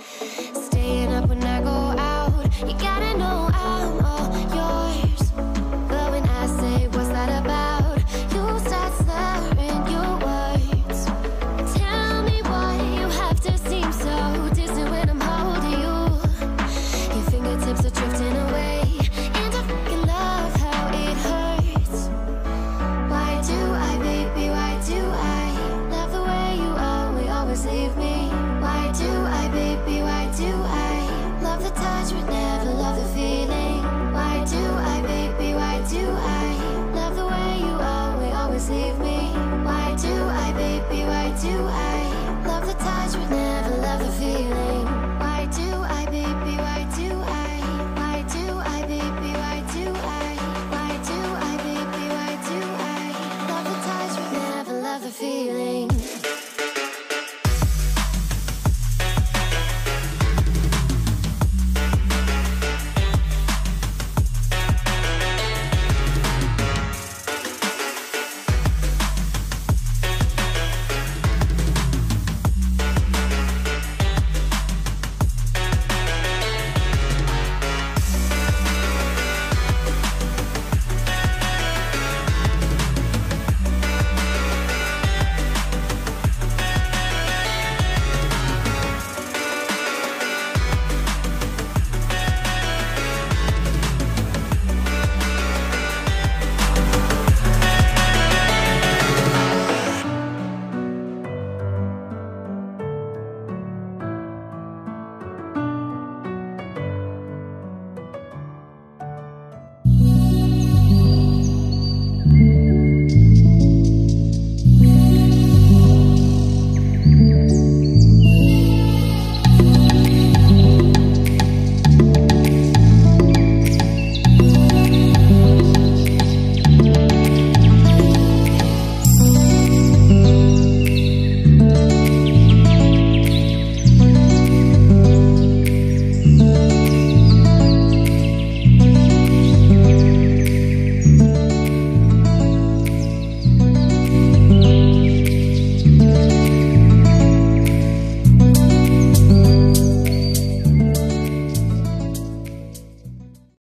Staying up when I go out, you gotta know I'm all yours. But when I say what's that about, you start slurring your words. Tell me why you have to seem so distant when I'm holding you. Your fingertips are drifting away, and I fucking love how it hurts. Why do I, baby, why do I love the way you always leave me? Why do I, baby, why do I love the touch but never love the feeling? Why do I, baby, why do I love the way you always leave me? Why do I, baby, why do I love the touch but never